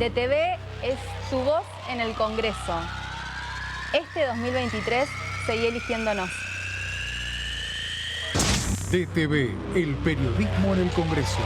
DTV es tu voz en el Congreso. Este 2023 seguí eligiéndonos. DTV, el periodismo en el Congreso.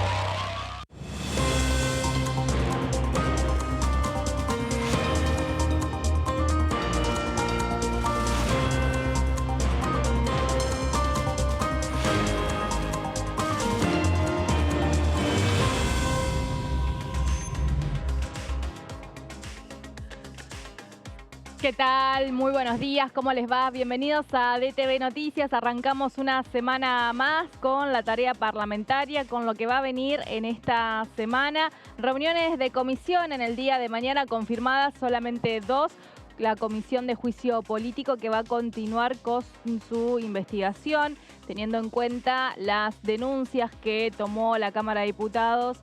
¿Qué tal? Muy buenos días, ¿cómo les va? Bienvenidos a DTV Noticias. Arrancamos una semana más con la tarea parlamentaria, con lo que va a venir en esta semana. Reuniones de comisión en el día de mañana confirmadas, solamente 2. La Comisión de Juicio Político, que va a continuar con su investigación, teniendo en cuenta las denuncias que tomó la Cámara de Diputados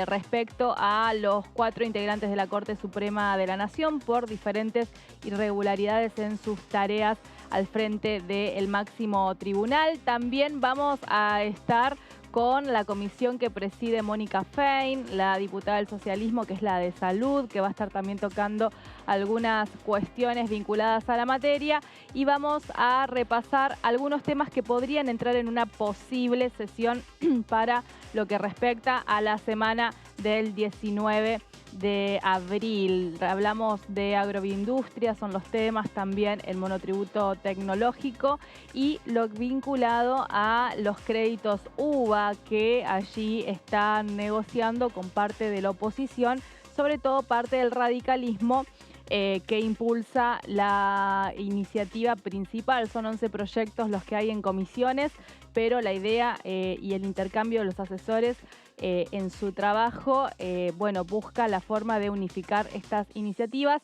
respecto a los 4 integrantes de la Corte Suprema de la Nación por diferentes irregularidades en sus tareas al frente del máximo tribunal. También vamos a estar con la comisión que preside Mónica Fein, la diputada del socialismo, que es la de salud, que va a estar también tocando algunas cuestiones vinculadas a la materia, y vamos a repasar algunos temas que podrían entrar en una posible sesión para lo que respecta a la semana del 19 de abril. Hablamos de agroindustria, son los temas, también el monotributo tecnológico y lo vinculado a los créditos UVA que allí están negociando con parte de la oposición, sobre todo parte del radicalismo que impulsa la iniciativa principal. Son 11 proyectos los que hay en comisiones, pero la idea y el intercambio de los asesores en su trabajo, busca la forma de unificar estas iniciativas.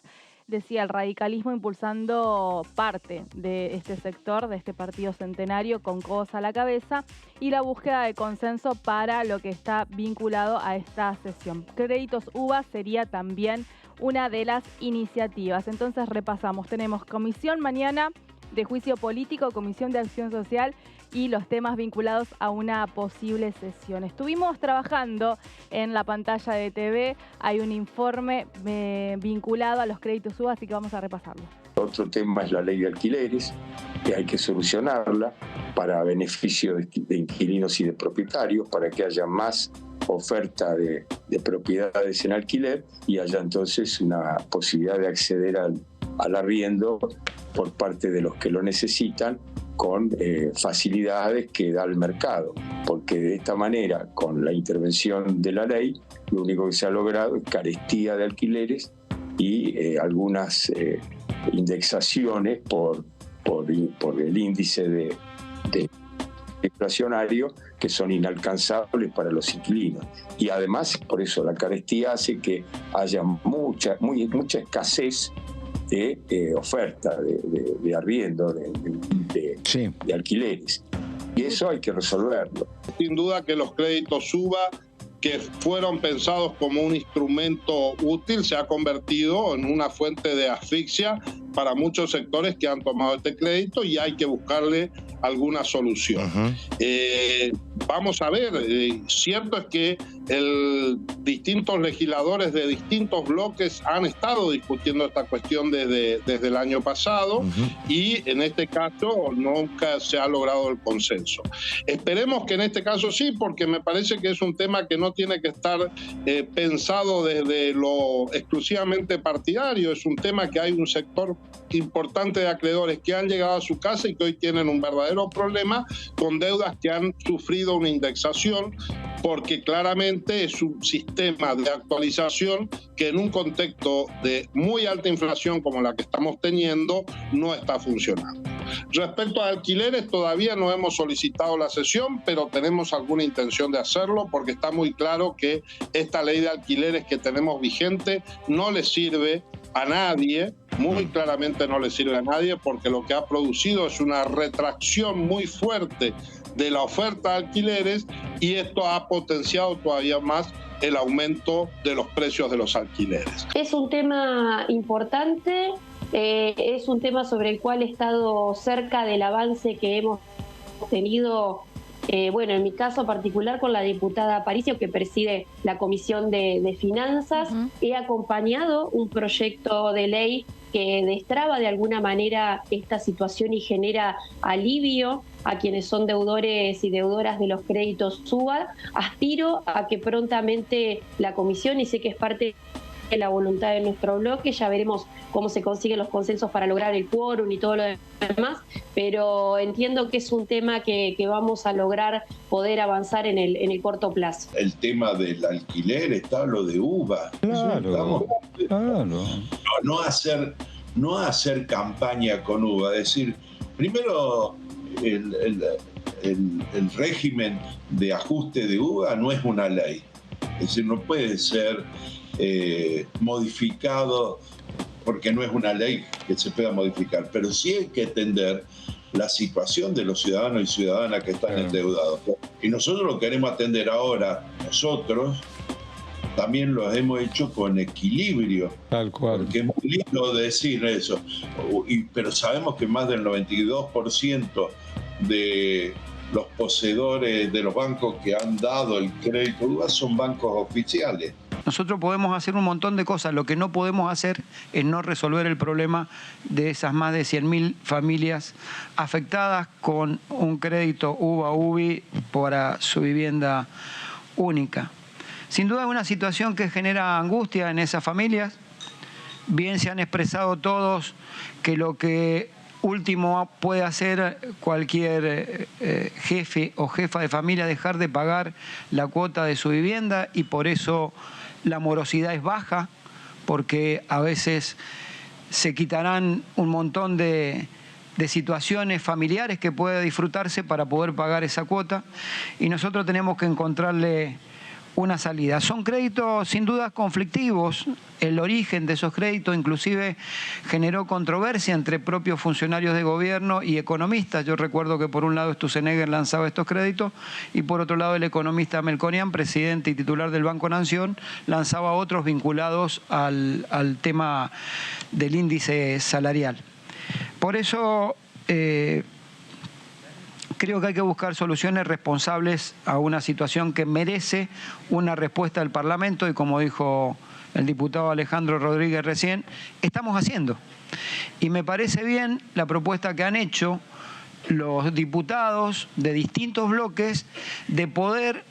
Decía, el radicalismo impulsando parte de este sector, de este partido centenario, con codos a la cabeza, y la búsqueda de consenso para lo que está vinculado a esta sesión. Créditos UVA sería también una de las iniciativas. Entonces repasamos, tenemos comisión mañana de juicio político, comisión de acción social y los temas vinculados a una posible sesión. Estuvimos trabajando en la pantalla de TV, hay un informe vinculado a los créditos UVA, así que vamos a repasarlo. Otro tema es la ley de alquileres, que hay que solucionarla para beneficio de inquilinos y de propietarios, para que haya más oferta de propiedades en alquiler y haya entonces una posibilidad de acceder al arriendo por parte de los que lo necesitan, con facilidades que da el mercado, porque de esta manera, con la intervención de la ley, lo único que se ha logrado es carestía de alquileres y algunas indexaciones por el índice de inflacionario que son inalcanzables para los inquilinos. Y además, por eso la carestía hace que haya mucha escasez de oferta, de arriendo, de alquileres. Y eso hay que resolverlo. Sin duda que los créditos UVA, que fueron pensados como un instrumento útil, se ha convertido en una fuente de asfixia para muchos sectores que han tomado este crédito, y hay que buscarle alguna solución. Vamos a ver, cierto es que distintos legisladores de distintos bloques han estado discutiendo esta cuestión desde el año pasado, y en este caso nunca se ha logrado el consenso. Esperemos que en este caso sí, porque me parece que es un tema que no tiene que estar pensado desde lo exclusivamente partidario. Es un tema que hay un sector importante de acreedores que han llegado a su casa y que hoy tienen un verdadero problema con deudas que han sufrido una indexación, porque claramente es un sistema de actualización que en un contexto de muy alta inflación como la que estamos teniendo no está funcionando. Respecto a alquileres, todavía no hemos solicitado la sesión, pero tenemos alguna intención de hacerlo, porque está muy claro que esta ley de alquileres que tenemos vigente no le sirve a nadie, muy claramente no le sirve a nadie, porque lo que ha producido es una retracción muy fuerte de la oferta de alquileres, y esto ha potenciado todavía más el aumento de los precios de los alquileres. Es un tema importante, es un tema sobre el cual he estado cerca del avance que hemos tenido bueno, en mi caso particular con la diputada Aparicio, que preside la Comisión de Finanzas, he acompañado un proyecto de ley que destraba de alguna manera esta situación y genera alivio a quienes son deudores y deudoras de los créditos SUBA. Aspiro a que prontamente la comisión, y sé que es parte de la voluntad de nuestro bloque, ya veremos cómo se consiguen los consensos para lograr el quórum y todo lo demás, pero entiendo que es un tema que vamos a lograr poder avanzar en el corto plazo. El tema del alquiler, está lo de UBA. Claro. No hacer campaña con UBA, es decir, primero el régimen de ajuste de UBA no es una ley, es decir, no puede ser modificado porque no es una ley que se pueda modificar, pero sí hay que atender la situación de los ciudadanos y ciudadanas que están endeudados. Y nosotros lo queremos atender ahora, nosotros también lo hemos hecho con equilibrio. Tal cual. Porque es muy lindo decir eso, pero sabemos que más del 92% de los poseedores de los bancos que han dado el crédito UBA son bancos oficiales. Nosotros podemos hacer un montón de cosas, lo que no podemos hacer es no resolver el problema de esas más de 100.000 familias afectadas con un crédito UBA-UBI para su vivienda única. Sin duda es una situación que genera angustia en esas familias. Bien se han expresado todos que lo que último puede hacer cualquier jefe o jefa de familia dejar de pagar la cuota de su vivienda, y por eso la morosidad es baja, porque a veces se quitarán un montón de situaciones familiares que puede disfrutarse para poder pagar esa cuota, y nosotros tenemos que encontrarle una salida. Son créditos sin duda conflictivos. El origen de esos créditos inclusive generó controversia entre propios funcionarios de gobierno y economistas. Yo recuerdo que por un lado Sturzenegger lanzaba estos créditos y por otro lado el economista Melconian, presidente y titular del Banco Nación, lanzaba otros vinculados al tema del índice salarial. Por eso creo que hay que buscar soluciones responsables a una situación que merece una respuesta del Parlamento, y como dijo el diputado Alejandro Rodríguez recién, estamos haciendo. Y me parece bien la propuesta que han hecho los diputados de distintos bloques de poder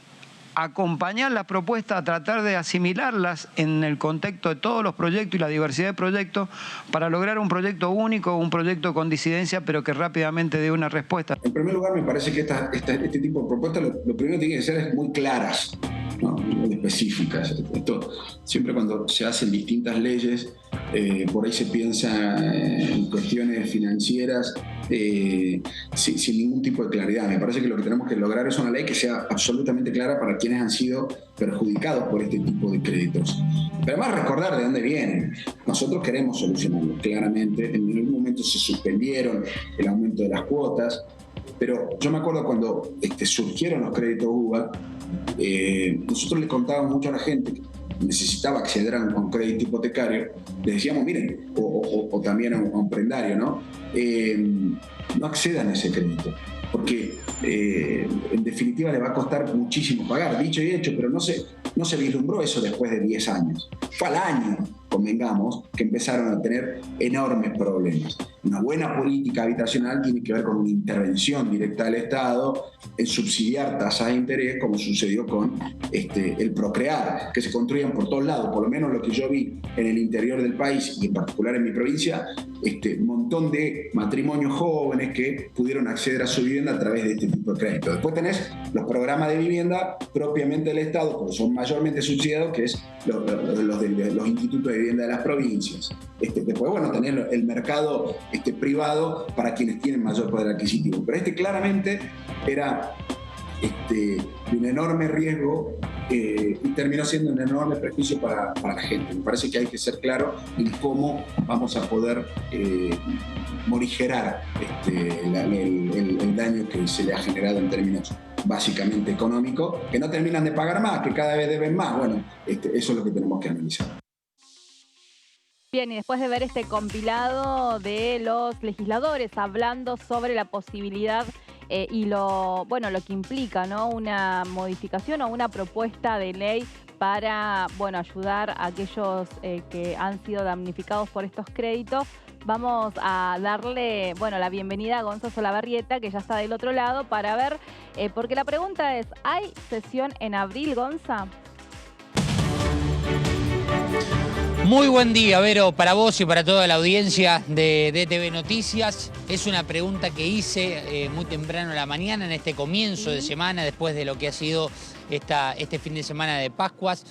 acompañar las propuestas, a tratar de asimilarlas en el contexto de todos los proyectos y la diversidad de proyectos para lograr un proyecto único, un proyecto con disidencia, pero que rápidamente dé una respuesta. En primer lugar, me parece que este tipo de propuestas lo primero que tienen que ser es muy claras, ¿no? Muy específicas. Esto, siempre cuando se hacen distintas leyes, por ahí se piensa en cuestiones financieras sin ningún tipo de claridad. Me parece que lo que tenemos que lograr es una ley que sea absolutamente clara para quienes han sido perjudicados por este tipo de créditos. Pero además recordar de dónde vienen. Nosotros queremos solucionarlo claramente. En algún momento se suspendieron el aumento de las cuotas, pero yo me acuerdo cuando surgieron los créditos UBA, nosotros le contábamos mucho a la gente que necesitaba acceder a un crédito hipotecario, les decíamos, miren, o también a un prendario, ¿no? No accedan a ese crédito, porque en definitiva le va a costar muchísimo pagar, dicho y hecho, pero no se vislumbró eso después de 10 años. Fue al año, convengamos, que empezaron a tener enormes problemas. Una buena política habitacional tiene que ver con una intervención directa del Estado en subsidiar tasas de interés, como sucedió con el Procrear, que se construían por todos lados, por lo menos lo que yo vi en el interior del país y en particular en mi provincia, un montón de matrimonios jóvenes que pudieron acceder a su vivienda a través de este tipo de crédito. Después tenés los programas de vivienda propiamente del Estado, porque son mayormente subsidiados, que es los institutos de vivienda de las provincias. Después, bueno, tener el mercado privado para quienes tienen mayor poder adquisitivo. Pero claramente era de un enorme riesgo y terminó siendo un enorme perjuicio para la gente. Me parece que hay que ser claro en cómo vamos a poder morigerar el daño que se le ha generado en términos básicamente económicos, que no terminan de pagar más, que cada vez deben más. Bueno, eso es lo que tenemos que analizar. Bien, y después de ver este compilado de los legisladores hablando sobre la posibilidad y lo que implica, ¿no? Una modificación o una propuesta de ley para, ayudar a aquellos que han sido damnificados por estos créditos. Vamos a darle, la bienvenida a Gonza Solabarrieta, que ya está del otro lado, para ver, porque la pregunta es, ¿hay sesión en abril, Gonza? Muy buen día, Vero, para vos y para toda la audiencia de DTV Noticias. Es una pregunta que hice muy temprano en la mañana, en este comienzo de semana, después de lo que ha sido este fin de semana de Pascuas.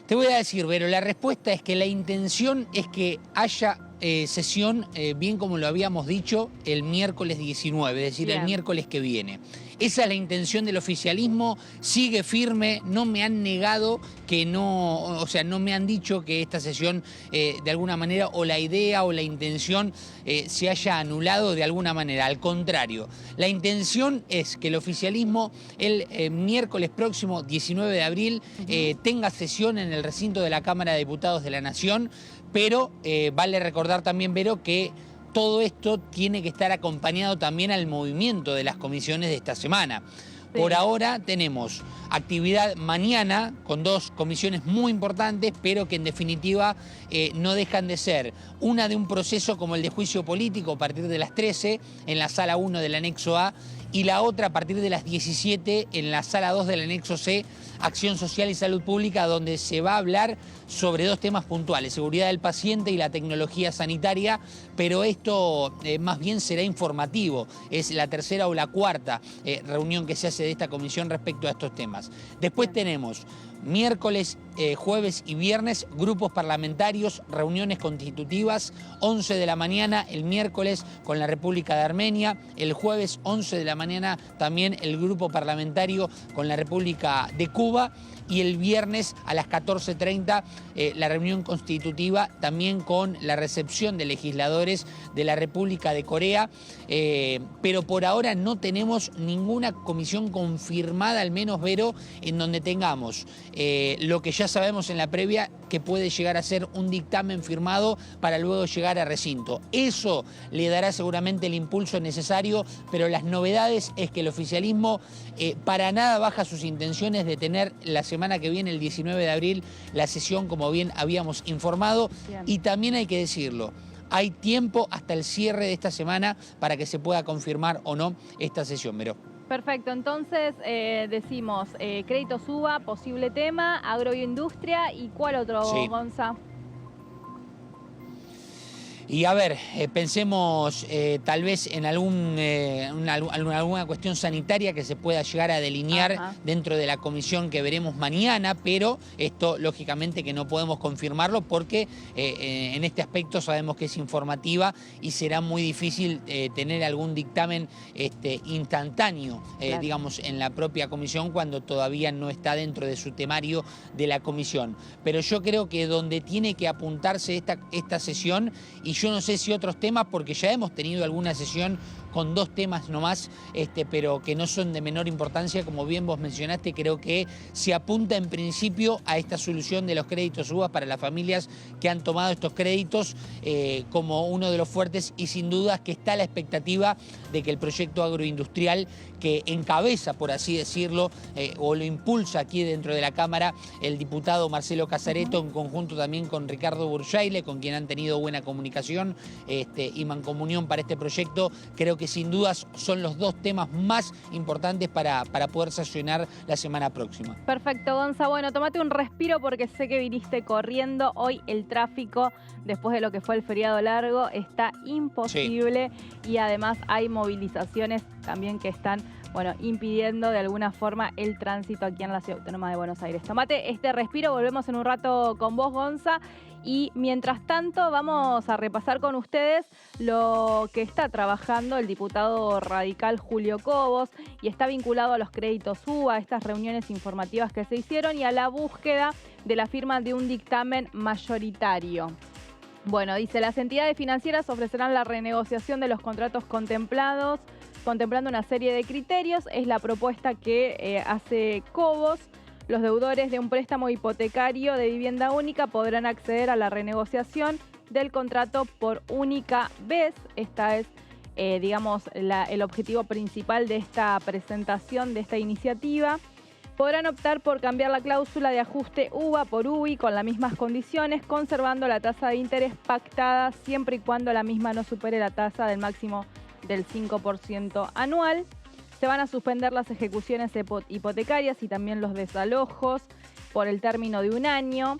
Te voy a decir, Vero, la respuesta es que la intención es que haya sesión, bien como lo habíamos dicho, el miércoles 19, es decir, bien, el miércoles que viene. Esa es la intención del oficialismo, sigue firme, no me han negado que no, o sea, no me han dicho que esta sesión de alguna manera, o la idea o la intención se haya anulado de alguna manera. Al contrario, la intención es que el oficialismo el miércoles próximo, 19 de abril, tenga sesión en el recinto de la Cámara de Diputados de la Nación, pero vale recordar también, Vero, que todo esto tiene que estar acompañado también al movimiento de las comisiones de esta semana. Sí. Por ahora tenemos actividad mañana con 2 comisiones muy importantes, pero que en definitiva no dejan de ser una de un proceso como el de juicio político a partir de las 13 en la sala 1 del anexo A, y la otra a partir de las 17 en la sala 2 del anexo C, Acción Social y Salud Pública, donde se va a hablar sobre 2 temas puntuales, seguridad del paciente y la tecnología sanitaria, pero esto más bien será informativo. Es la tercera o la cuarta reunión que se hace de esta comisión respecto a estos temas. Después tenemos miércoles, jueves y viernes, grupos parlamentarios, reuniones constitutivas, 11 de la mañana el miércoles con la República de Armenia, el jueves 11 de la mañana también el grupo parlamentario con la República de Cuba, y el viernes a las 14:30 la reunión constitutiva también con la recepción de legisladores de la República de Corea, pero por ahora no tenemos ninguna comisión confirmada, al menos, Vero, en donde tengamos lo que ya sabemos en la previa, que puede llegar a ser un dictamen firmado para luego llegar a recinto. Eso le dará seguramente el impulso necesario, pero las novedades es que el oficialismo para nada baja sus intenciones de tener la semana que viene, el 19 de abril, la sesión, como bien habíamos informado. Bien. Y también hay que decirlo, hay tiempo hasta el cierre de esta semana para que se pueda confirmar o no esta sesión, Vero. Perfecto, entonces decimos crédito suba, posible tema, agroindustria, ¿y cuál otro, sí, Gonza? Y a ver, pensemos tal vez en alguna cuestión sanitaria que se pueda llegar a delinear dentro de la comisión que veremos mañana, pero esto lógicamente que no podemos confirmarlo porque en este aspecto sabemos que es informativa y será muy difícil tener algún dictamen instantáneo, claro, digamos, en la propia comisión cuando todavía no está dentro de su temario de la comisión. Pero yo creo que donde tiene que apuntarse esta sesión, y yo no sé si otros temas, porque ya hemos tenido alguna sesión con 2 temas nomás, pero que no son de menor importancia, como bien vos mencionaste, creo que se apunta en principio a esta solución de los créditos UBA para las familias que han tomado estos créditos como uno de los fuertes, y sin dudas que está la expectativa de que el proyecto agroindustrial que encabeza, por así decirlo, o lo impulsa aquí dentro de la Cámara el diputado Marcelo Casareto, en conjunto también con Ricardo Burjaile, con quien han tenido buena comunicación y mancomunión para este proyecto, creo que sin dudas son los 2 temas más importantes para poder sesionar la semana próxima. Perfecto, Gonza. Bueno, tómate un respiro porque sé que viniste corriendo. Hoy el tráfico, después de lo que fue el feriado largo, está imposible, sí, y además hay movilizaciones también que están, impidiendo de alguna forma el tránsito aquí en la Ciudad Autónoma de Buenos Aires. Tomate este respiro, volvemos en un rato con vos, Gonza. Y mientras tanto vamos a repasar con ustedes lo que está trabajando el diputado radical Julio Cobos, y está vinculado a los créditos UBA, a estas reuniones informativas que se hicieron y a la búsqueda de la firma de un dictamen mayoritario. Bueno, dice, las entidades financieras ofrecerán la renegociación de los contratos contemplando una serie de criterios. Es la propuesta que hace Cobos. Los deudores de un préstamo hipotecario de vivienda única podrán acceder a la renegociación del contrato por única vez. Esta es digamos, el objetivo principal de esta presentación, de esta iniciativa. Podrán optar por cambiar la cláusula de ajuste UVA por UBI con las mismas condiciones, conservando la tasa de interés pactada siempre y cuando la misma no supere la tasa del máximo del 5% anual. Se van a suspender las ejecuciones hipotecarias y también los desalojos por el término de 1 año.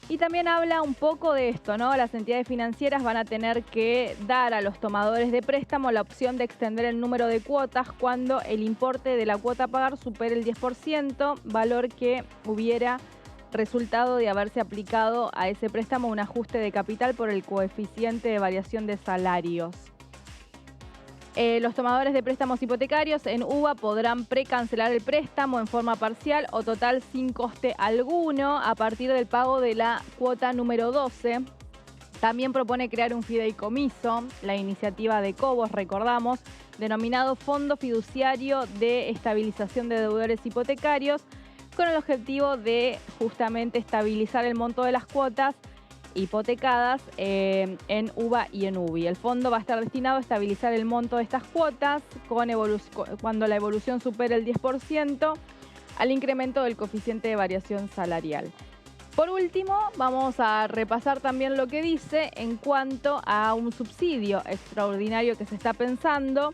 Y también habla un poco de esto, ¿no? Las entidades financieras van a tener que dar a los tomadores de préstamo la opción de extender el número de cuotas cuando el importe de la cuota a pagar supere el 10%, valor que hubiera resultado de haberse aplicado a ese préstamo un ajuste de capital por el coeficiente de variación de salarios. Los tomadores de préstamos hipotecarios en UVA podrán precancelar el préstamo en forma parcial o total sin coste alguno a partir del pago de la cuota número 12. También propone crear un fideicomiso, la iniciativa de Cobos, recordamos, denominado Fondo Fiduciario de Estabilización de Deudores Hipotecarios, con el objetivo de justamente estabilizar el monto de las cuotas hipotecadas en UVA y en UBI. El fondo va a estar destinado a estabilizar el monto de estas cuotas cuando la evolución supere el 10% al incremento del coeficiente de variación salarial. Por último, vamos a repasar también lo que dice en cuanto a un subsidio extraordinario que se está pensando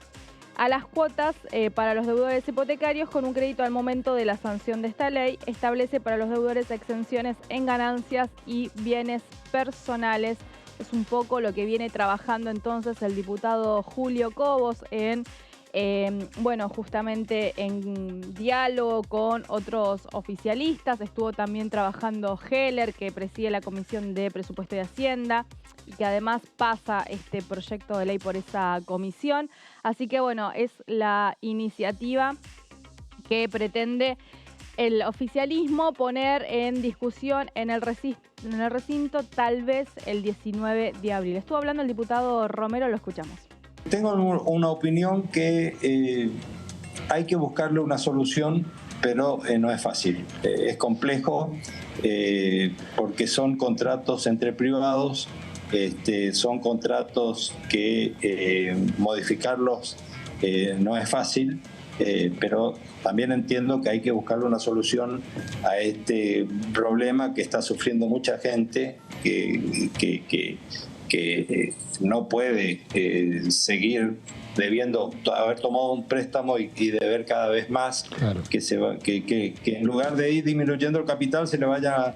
a las cuotas para los deudores hipotecarios con un crédito al momento de la sanción de esta ley. Establece para los deudores exenciones en ganancias y bienes personales. Es un poco lo que viene trabajando entonces el diputado Julio Cobos justamente en diálogo con otros oficialistas. Estuvo también trabajando Heller, que preside la Comisión de Presupuesto y Hacienda y que además pasa este proyecto de ley por esa comisión. Así que bueno, es la iniciativa que pretende el oficialismo poner en discusión en el recinto tal vez el 19 de abril. Estuvo hablando el diputado Romero, lo escuchamos. Tengo una opinión que hay que buscarle una solución, pero no es fácil. Es complejo porque son contratos entre privados, son contratos que modificarlos no es fácil, pero también entiendo que hay que buscarle una solución a este problema que está sufriendo mucha gente que no puede seguir debiendo haber tomado un préstamo y deber cada vez más, claro. que en lugar de ir disminuyendo el capital se le vaya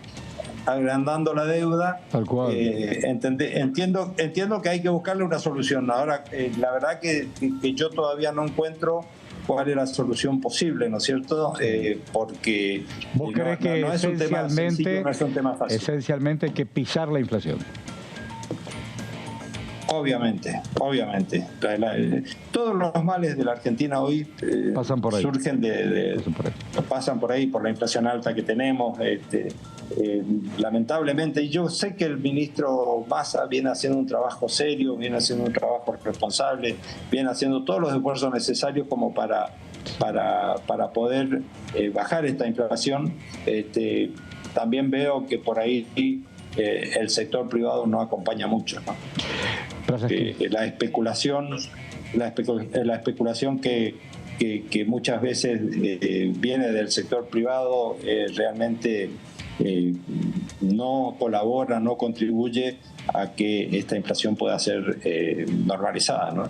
agrandando la deuda. Tal cual. Entiendo que hay que buscarle una solución. Ahora, la verdad que yo todavía no encuentro cuál es la solución posible, ¿no es cierto? Porque ¿vos crees que no es un tema sencillo, no es un tema fácil? Esencialmente hay que pisar la inflación. Obviamente. Todos los males de la Argentina hoy pasan por ahí. Surgen pasan por ahí, por la inflación alta que tenemos. Lamentablemente, y yo sé que el ministro Massa viene haciendo un trabajo serio, viene haciendo un trabajo responsable, viene haciendo todos los esfuerzos necesarios como para poder bajar esta inflación. También veo que por ahí el sector privado no acompaña mucho, ¿no? La especulación que muchas veces viene del sector privado realmente no colabora, no contribuye a que esta inflación pueda ser normalizada, ¿no?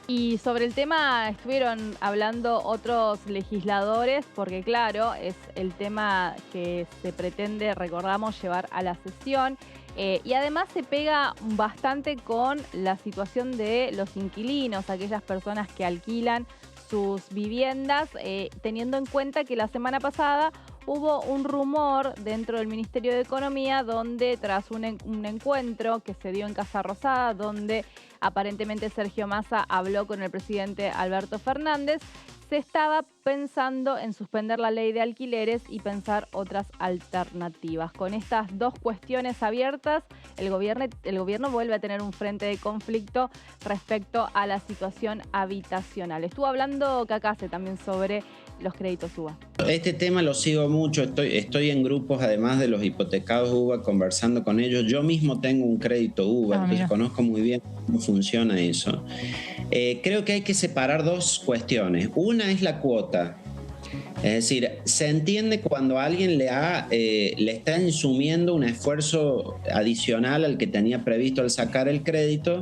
Y sobre el tema estuvieron hablando otros legisladores, porque claro, es el tema que se pretende, recordamos, llevar a la sesión. Y además se pega bastante con la situación de los inquilinos, aquellas personas que alquilan sus viviendas, teniendo en cuenta que la semana pasada hubo un rumor dentro del Ministerio de Economía donde tras un encuentro que se dio en Casa Rosada, donde aparentemente Sergio Massa habló con el presidente Alberto Fernández, se estaba pensando en suspender la ley de alquileres y pensar otras alternativas. Con estas dos cuestiones abiertas, el gobierno vuelve a tener un frente de conflicto respecto a la situación habitacional. Estuvo hablando Cacase también sobre los créditos UBA. Este tema lo sigo mucho, estoy en grupos además de los hipotecados UBA conversando con ellos. Yo mismo tengo un crédito UBA, entonces conozco muy bien cómo funciona eso. Creo que hay que separar dos cuestiones. Una es la cuota. Es decir, se entiende cuando alguien le está insumiendo un esfuerzo adicional al que tenía previsto al sacar el crédito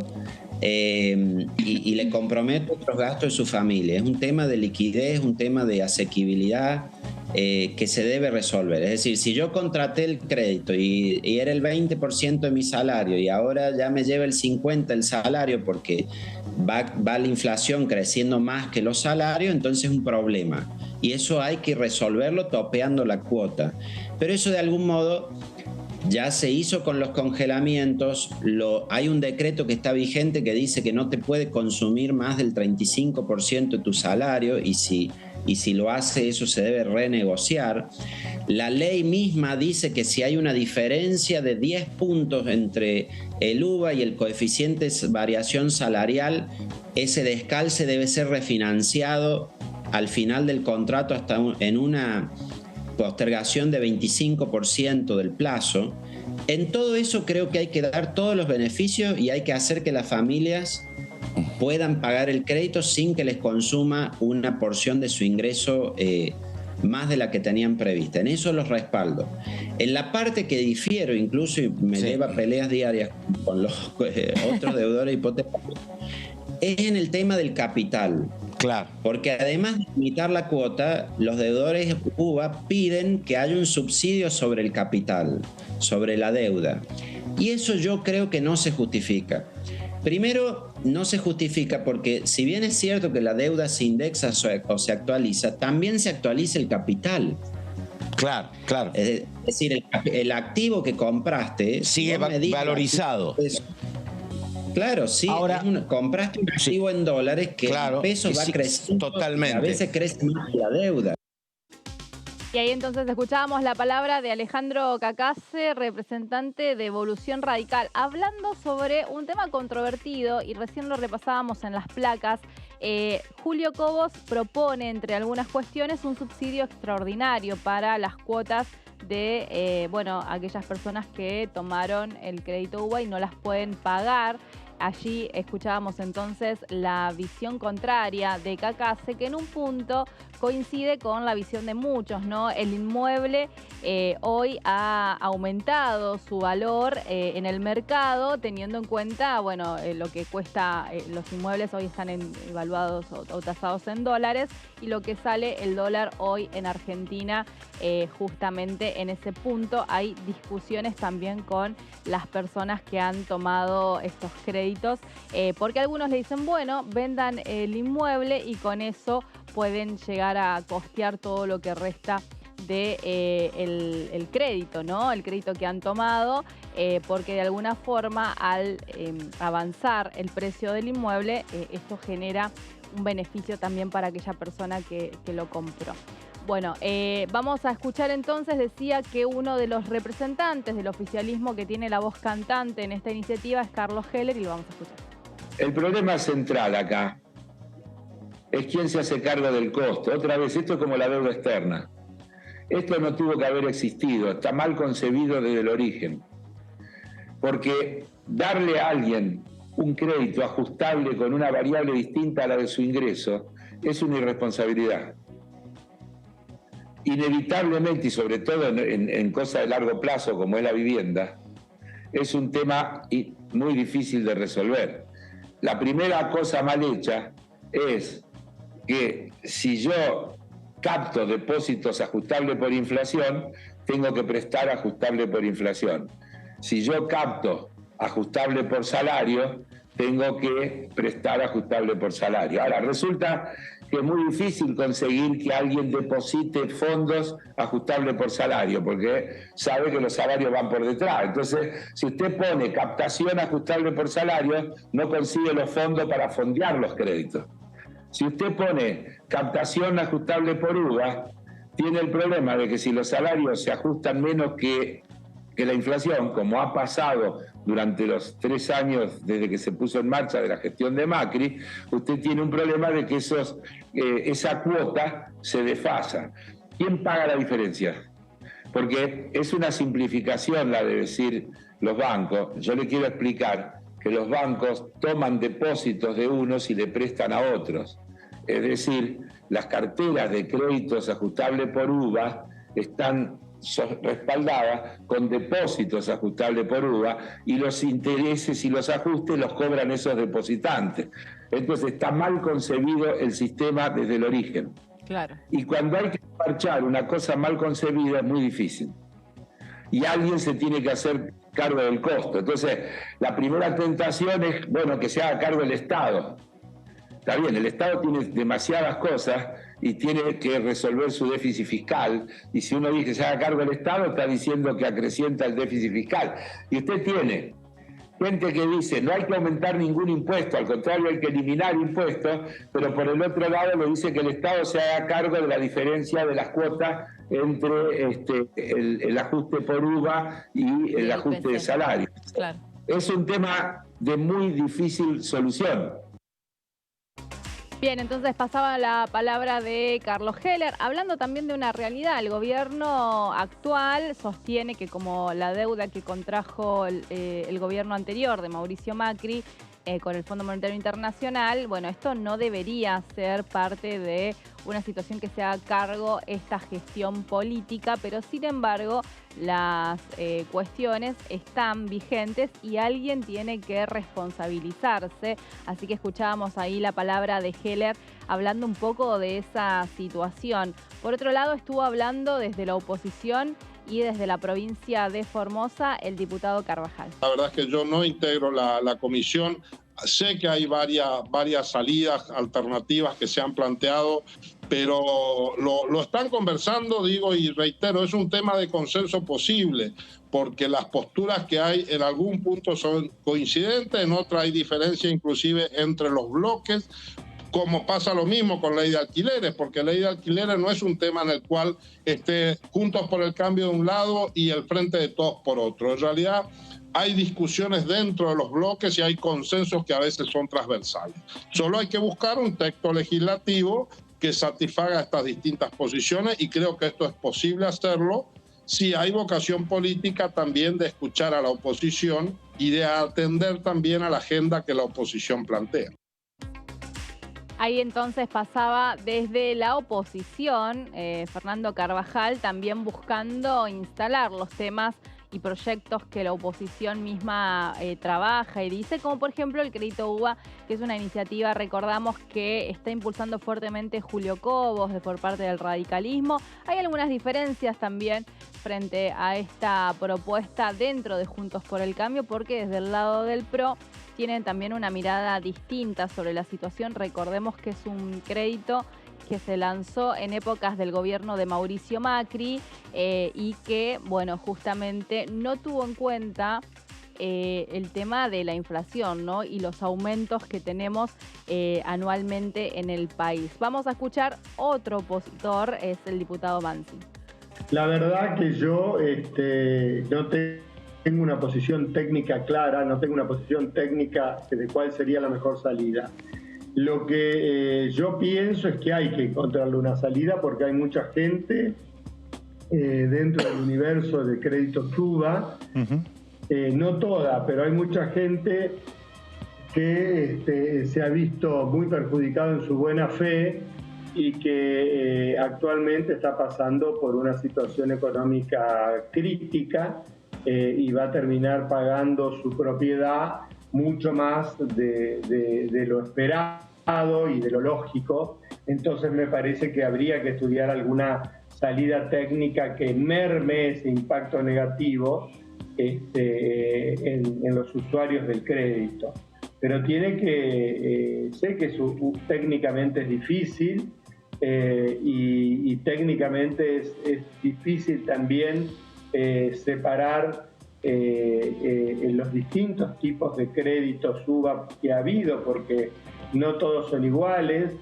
y le compromete otros gastos de su familia. Es un tema de liquidez, un tema de asequibilidad que se debe resolver. Es decir, si yo contraté el crédito y era el 20% de mi salario y ahora ya me lleva el 50% el salario porque va la inflación creciendo más que los salarios, entonces es un problema. Y eso hay que resolverlo topeando la cuota. Pero eso de algún modo ya se hizo con los congelamientos. Hay un decreto que está vigente que dice que no te puede consumir más del 35% de tu salario y si lo hace eso se debe renegociar. La ley misma dice que si hay una diferencia de 10 puntos entre el UVA y el coeficiente de variación salarial, ese descalce debe ser refinanciado al final del contrato hasta en una postergación de 25% del plazo. En todo eso creo que hay que dar todos los beneficios y hay que hacer que las familias puedan pagar el crédito sin que les consuma una porción de su ingreso más de la que tenían prevista. En eso los respaldo. En la parte que difiero, incluso y me lleva a peleas diarias con los otros deudores hipotecarios, es en el tema del capital. Claro. Porque además de limitar la cuota, los deudores UVA piden que haya un subsidio sobre el capital, sobre la deuda. Y eso yo creo que no se justifica. Primero, no se justifica porque si bien es cierto que la deuda se indexa o se actualiza, también se actualiza el capital. Claro, claro. Es decir, el activo que compraste sigue valorizado. Claro, sí. Ahora, compraste un activo en dólares que el peso va creciendo. Totalmente. A veces crece más que la deuda. Y ahí entonces escuchábamos la palabra de Alejandro Cacase, representante de Evolución Radical, hablando sobre un tema controvertido y recién lo repasábamos en las placas. Julio Cobos propone, entre algunas cuestiones, un subsidio extraordinario para las cuotas de aquellas personas que tomaron el crédito UBA y no las pueden pagar. Allí escuchábamos entonces la visión contraria de Cacase, que en un punto coincide con la visión de muchos, ¿no? El inmueble hoy ha aumentado su valor en el mercado, teniendo en cuenta, lo que cuesta, los inmuebles hoy están evaluados o tasados en dólares, y lo que sale el dólar hoy en Argentina, justamente en ese punto hay discusiones también con las personas que han tomado estos créditos, porque algunos le dicen, vendan el inmueble y con eso pueden llegar a costear todo lo que resta de el crédito, ¿no? El crédito que han tomado, porque de alguna forma al avanzar el precio del inmueble, esto genera un beneficio también para aquella persona que lo compró. Bueno, vamos a escuchar entonces, decía que uno de los representantes del oficialismo que tiene la voz cantante en esta iniciativa es Carlos Heller, y lo vamos a escuchar. El problema central acá es quién se hace cargo del costo. Otra vez, esto es como la deuda externa. Esto no tuvo que haber existido, está mal concebido desde el origen. Porque darle a alguien un crédito ajustable con una variable distinta a la de su ingreso es una irresponsabilidad. Inevitablemente, y sobre todo en cosas de largo plazo como es la vivienda, es un tema muy difícil de resolver. La primera cosa mal hecha es que si yo capto depósitos ajustables por inflación, tengo que prestar ajustable por inflación. Si yo capto ajustable por salario, tengo que prestar ajustable por salario. Ahora, resulta que es muy difícil conseguir que alguien deposite fondos ajustables por salario, porque sabe que los salarios van por detrás. Entonces, si usted pone captación ajustable por salario, no consigue los fondos para fondear los créditos. Si usted pone captación ajustable por UVA, tiene el problema de que si los salarios se ajustan menos que que la inflación, como ha pasado durante los 3 años desde que se puso en marcha de la gestión de Macri, usted tiene un problema de que esa cuota se desfasa. ¿Quién paga la diferencia? Porque es una simplificación la de decir los bancos. Yo le quiero explicar que los bancos toman depósitos de unos y le prestan a otros. Es decir, las carteras de créditos ajustables por UVA están respaldadas con depósitos ajustables por UVA y los intereses y los ajustes los cobran esos depositantes. Entonces está mal concebido el sistema desde el origen. Claro. Y cuando hay que parchar una cosa mal concebida es muy difícil. Y alguien se tiene que hacer cargo del costo. Entonces, la primera tentación es, bueno, que se haga cargo el Estado. Está bien, el Estado tiene demasiadas cosas y tiene que resolver su déficit fiscal. Y si uno dice que se haga cargo el Estado, está diciendo que acrecienta el déficit fiscal. Y usted tiene gente que dice no hay que aumentar ningún impuesto, al contrario hay que eliminar impuestos, pero por el otro lado le dice que el Estado se haga cargo de la diferencia de las cuotas entre el ajuste por UVA y el ajuste de salario. Claro. Es un tema de muy difícil solución. Bien, entonces pasaba la palabra de Carlos Heller, hablando también de una realidad. El gobierno actual sostiene que como la deuda que contrajo el gobierno anterior de Mauricio Macri con el Fondo Monetario Internacional, bueno, esto no debería ser parte de una situación que se haga cargo esta gestión política, pero sin embargo las cuestiones están vigentes y alguien tiene que responsabilizarse. Así que escuchábamos ahí la palabra de Heller hablando un poco de esa situación. Por otro lado, estuvo hablando desde la oposición y desde la provincia de Formosa el diputado Carvajal. La verdad es que yo no integro la comisión. Sé que hay varias salidas alternativas que se han planteado, pero lo están conversando, digo, y reitero, es un tema de consenso posible, porque las posturas que hay en algún punto son coincidentes, en otra hay diferencia inclusive entre los bloques, como pasa lo mismo con ley de alquileres, porque ley de alquileres no es un tema en el cual esté Juntos por el Cambio de un lado y el Frente de Todos por otro. En realidad hay discusiones dentro de los bloques y hay consensos que a veces son transversales. Solo hay que buscar un texto legislativo que satisfaga estas distintas posiciones y creo que esto es posible hacerlo si hay vocación política también de escuchar a la oposición y de atender también a la agenda que la oposición plantea. Ahí entonces pasaba desde la oposición, Fernando Carvajal, también buscando instalar los temas y proyectos que la oposición misma trabaja y dice, como por ejemplo el crédito UVA, que es una iniciativa, recordamos, que está impulsando fuertemente Julio Cobos por parte del radicalismo. Hay algunas diferencias también frente a esta propuesta dentro de Juntos por el Cambio, porque desde el lado del PRO tienen también una mirada distinta sobre la situación. Recordemos que es un crédito que se lanzó en épocas del gobierno de Mauricio Macri y que, bueno, justamente no tuvo en cuenta el tema de la inflación, ¿no? Y los aumentos que tenemos anualmente en el país. Vamos a escuchar otro opositor, es el diputado Mansi. La verdad que yo no tengo una posición técnica clara, no tengo una posición técnica de cuál sería la mejor salida. Lo que yo pienso es que hay que encontrarle una salida porque hay mucha gente dentro del universo de créditos UVA, no toda, pero hay mucha gente que se ha visto muy perjudicada en su buena fe y que actualmente está pasando por una situación económica crítica y va a terminar pagando su propiedad mucho más de lo esperado y de lo lógico. Entonces me parece que habría que estudiar alguna salida técnica que merme ese impacto negativo en los usuarios del crédito. Pero tiene que, sé que técnicamente es difícil y técnicamente es difícil también separar en los distintos tipos de créditos UVA que ha habido, porque no todos son iguales.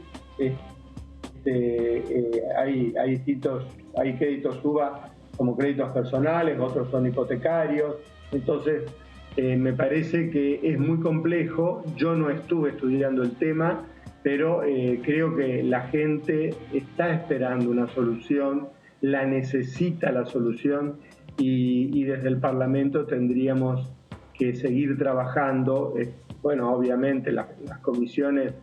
Hay créditos UVA como créditos personales, otros son hipotecarios. Entonces, me parece que es muy complejo. Yo no estuve estudiando el tema, pero creo que la gente está esperando una solución, la necesita la solución, y desde el Parlamento tendríamos que seguir trabajando. Bueno, obviamente las comisiones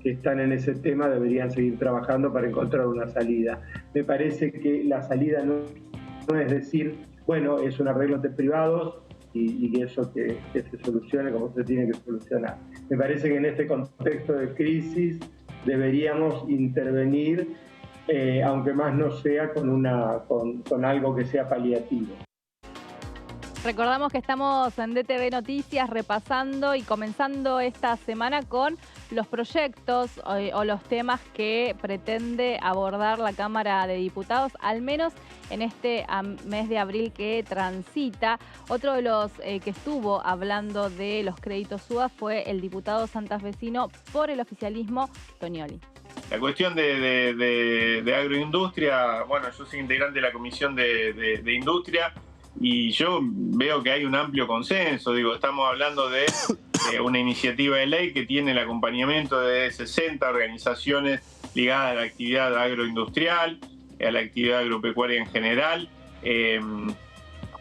que están en ese tema deberían seguir trabajando para encontrar una salida. Me parece que la salida no es decir, bueno, es un arreglo de privados y eso que se solucione como se tiene que solucionar. Me parece que en este contexto de crisis deberíamos intervenir, aunque más no sea con algo que sea paliativo. Recordamos que estamos en DTV Noticias repasando y comenzando esta semana con los proyectos o los temas que pretende abordar la Cámara de Diputados, al menos en este mes de abril que transita. Otro de los que estuvo hablando de los créditos UBA fue el diputado santafesino por el oficialismo, Tonioli. La cuestión de agroindustria, bueno, yo soy integrante de la Comisión de Industria y yo veo que hay un amplio consenso. Digo, estamos hablando de una iniciativa de ley que tiene el acompañamiento de 60 organizaciones ligadas a la actividad agroindustrial, a la actividad agropecuaria en general.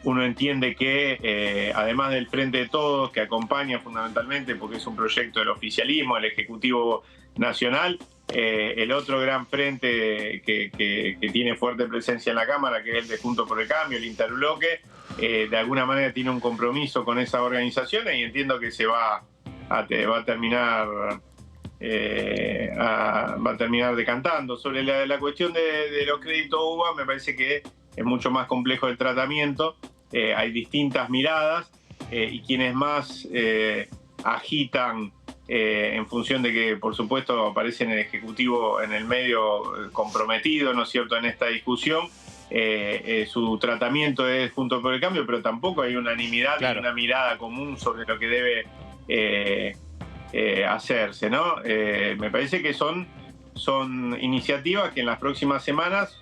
Uno entiende que, además del Frente de Todos, que acompaña fundamentalmente porque es un proyecto del oficialismo, el Ejecutivo Nacional, el otro gran frente que tiene fuerte presencia en la Cámara, que es el de Juntos por el Cambio, el Interbloque, de alguna manera tiene un compromiso con esas organizaciones y entiendo que se va a terminar decantando. Sobre la cuestión de los créditos UBA, me parece que es mucho más complejo el tratamiento. Hay distintas miradas y quienes más agitan en función de que, por supuesto, aparece en el Ejecutivo en el medio comprometido, ¿no es cierto?, en esta discusión. Su tratamiento es Juntos por el Cambio, pero tampoco hay unanimidad, claro, ni una mirada común sobre lo que debe hacerse, ¿no? Me parece que son iniciativas que en las próximas semanas,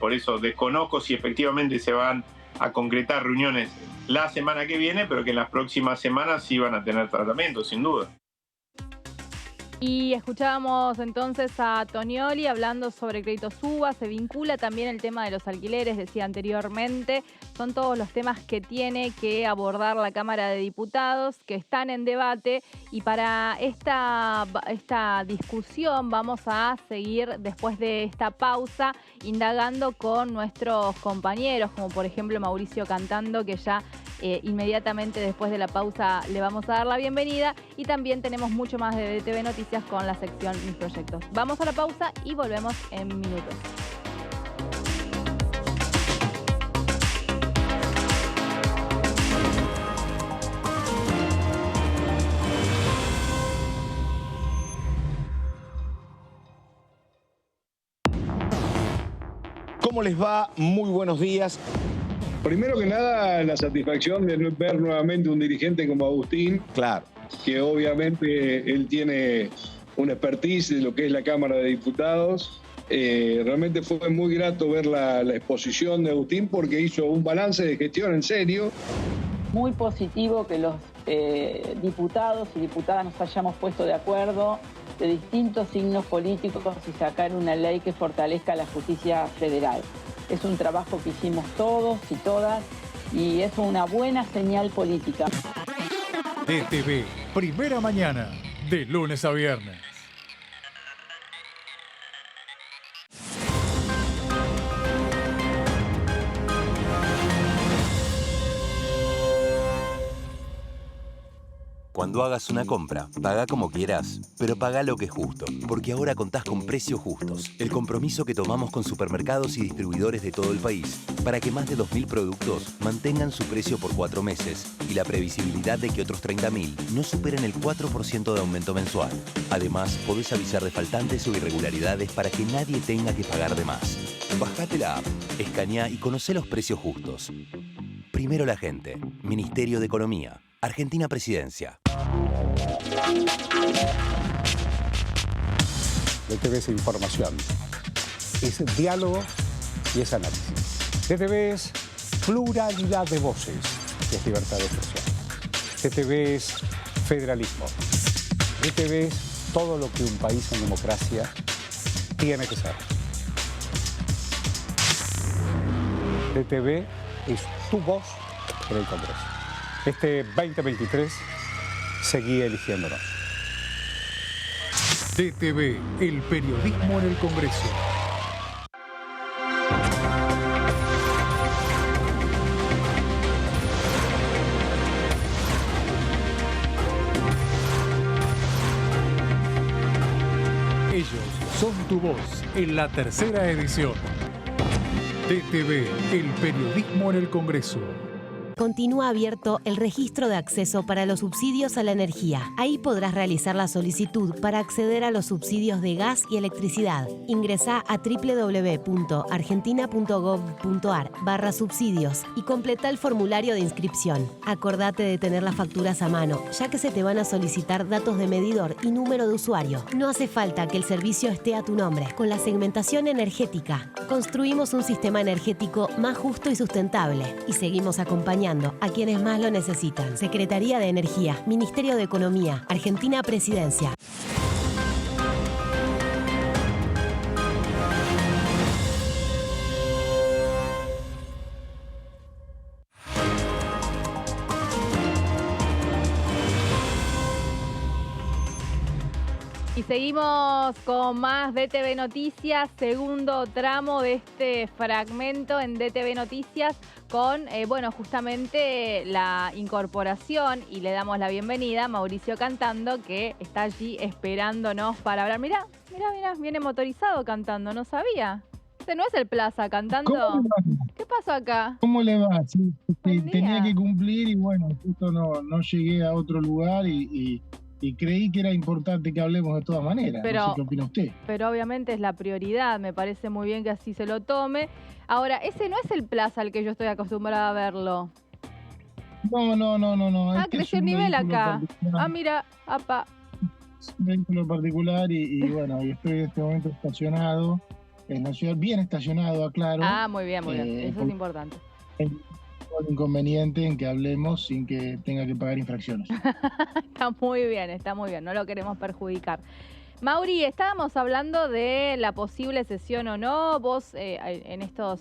por eso desconozco si efectivamente se van a concretar reuniones la semana que viene, pero que en las próximas semanas sí van a tener tratamiento, sin duda. Y escuchábamos entonces a Tonioli hablando sobre créditos UBA, se vincula también el tema de los alquileres, decía anteriormente. Son todos los temas que tiene que abordar la Cámara de Diputados, que están en debate, y para esta discusión vamos a seguir después de esta pausa indagando con nuestros compañeros, como por ejemplo Mauricio Cantando, que ya inmediatamente después de la pausa le vamos a dar la bienvenida, y también tenemos mucho más de DTV Noticias con la sección Mis Proyectos. Vamos a la pausa y volvemos en minutos. ¿Cómo les va? Muy buenos días. Primero que nada, la satisfacción de ver nuevamente un dirigente como Agustín. Claro. Que obviamente él tiene una expertise de lo que es la Cámara de Diputados. Realmente fue muy grato ver la exposición de Agustín porque hizo un balance de gestión en serio. Muy positivo que los diputados y diputadas nos hayamos puesto de acuerdo de distintos signos políticos y sacar una ley que fortalezca la justicia federal. Es un trabajo que hicimos todos y todas y es una buena señal política. DTV, primera mañana, de lunes a viernes. Cuando hagas una compra, paga como quieras, pero paga lo que es justo, porque ahora contás con Precios Justos, el compromiso que tomamos con supermercados y distribuidores de todo el país, para que más de 2.000 productos mantengan su precio por 4 meses y la previsibilidad de que otros 30.000 no superen el 4% de aumento mensual. Además, podés avisar de faltantes o irregularidades para que nadie tenga que pagar de más. Bajate la app, escaneá y conocé los precios justos. Primero la gente. Ministerio de Economía. Argentina Presidencia. DTV es información, es diálogo y es análisis. DTV es pluralidad de voces, es libertad de expresión. DTV es federalismo. DTV es todo lo que un país en democracia tiene que ser. DTV es tu voz en el Congreso. Este 2023 seguí eligiéndonos. DTV, el periodismo en el Congreso. Ellos son tu voz en la tercera edición. DTV, el periodismo en el Congreso. Continúa abierto el registro de acceso para los subsidios a la energía. Ahí podrás realizar la solicitud para acceder a los subsidios de gas y electricidad. Ingresá a www.argentina.gov.ar/subsidios y completa el formulario de inscripción. Acordate de tener las facturas a mano, ya que se te van a solicitar datos de medidor y número de usuario. No hace falta que el servicio esté a tu nombre. Con la segmentación energética, construimos un sistema energético más justo y sustentable y seguimos acompañando a quienes más lo necesitan. Secretaría de Energía, Ministerio de Economía, Argentina Presidencia. Y seguimos con más DTV Noticias, segundo tramo de este fragmento en DTV Noticias con, justamente la incorporación, y le damos la bienvenida a Mauricio Cantando, que está allí esperándonos para hablar. Mirá, viene motorizado cantando, no sabía. Este no es el Plaza cantando. ¿Qué pasó acá? ¿Cómo le va? Sí, tenía que cumplir y bueno, justo no llegué a otro lugar y creí que era importante que hablemos de todas maneras. No sé qué opina usted. Pero obviamente es la prioridad, me parece muy bien que así se lo tome. Ahora, ese no es el Plaza al que yo estoy acostumbrada a verlo. No. Creció el nivel acá. Mira, apa. Es un vehículo particular y bueno, y estoy en este momento estacionado en la ciudad, bien estacionado, aclaro. Muy bien. Eso es importante. El inconveniente en que hablemos sin que tenga que pagar infracciones. Está muy bien, no lo queremos perjudicar. Mauri, estábamos hablando de la posible sesión o no. Vos en estos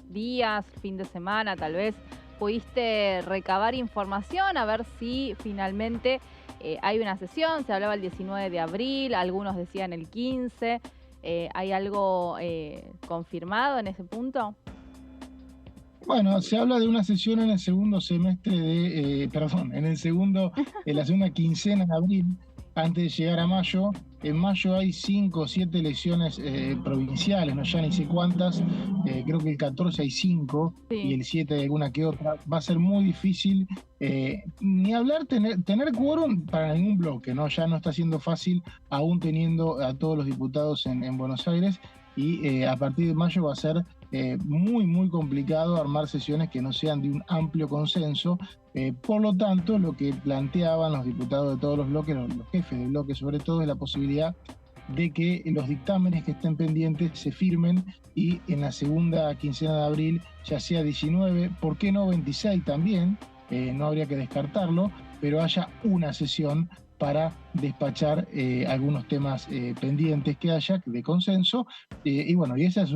días, fin de semana tal vez, pudiste recabar información a ver si finalmente hay una sesión. Se hablaba el 19 de abril, algunos decían el 15. ¿Hay algo confirmado en ese punto? Bueno, se habla de una sesión en el segundo semestre en la segunda quincena de abril, antes de llegar a mayo. En mayo hay 5 o 7 elecciones provinciales, no ya ni sé cuántas, creo que el 14 hay 5 y el 7 hay alguna que otra. Va a ser muy difícil ni hablar, tener quórum para ningún bloque, ¿no? Ya no está siendo fácil, aún teniendo a todos los diputados en Buenos Aires, y a partir de mayo va a ser muy complicado armar sesiones que no sean de un amplio consenso. Por lo tanto, lo que planteaban los diputados de todos los bloques, los jefes de bloque sobre todo, es la posibilidad de que los dictámenes que estén pendientes se firmen y en la segunda quincena de abril, ya sea 19, ¿por qué no 26 también? No habría que descartarlo, pero haya una sesión para despachar algunos temas pendientes que haya de consenso. Y bueno, y esa es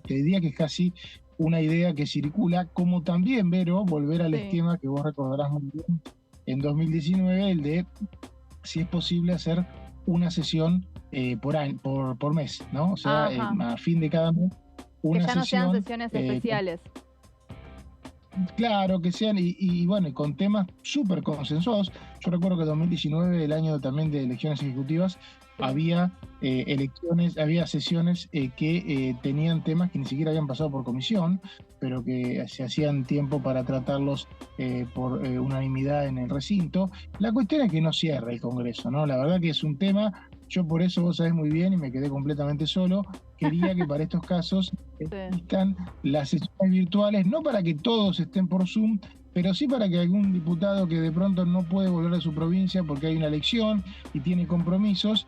te diría que es casi una idea que circula, como también, Vero, volver al esquema que vos recordarás muy bien en 2019, el de si es posible hacer una sesión por mes, ¿no? O sea, a fin de cada mes, una que ya sesión. No sean sesiones especiales. Claro, que sean, y bueno, con temas súper consensuados. Yo recuerdo que 2019, el año también de elecciones ejecutivas, había había sesiones que tenían temas que ni siquiera habían pasado por comisión, pero que se hacían tiempo para tratarlos por unanimidad en el recinto. La cuestión es que no cierre el Congreso, ¿no? La verdad que es un tema. Yo por eso, vos sabés muy bien, y me quedé completamente solo, quería que para estos casos existan las sesiones virtuales, no para que todos estén por Zoom, pero sí para que algún diputado que de pronto no puede volver a su provincia porque hay una elección y tiene compromisos,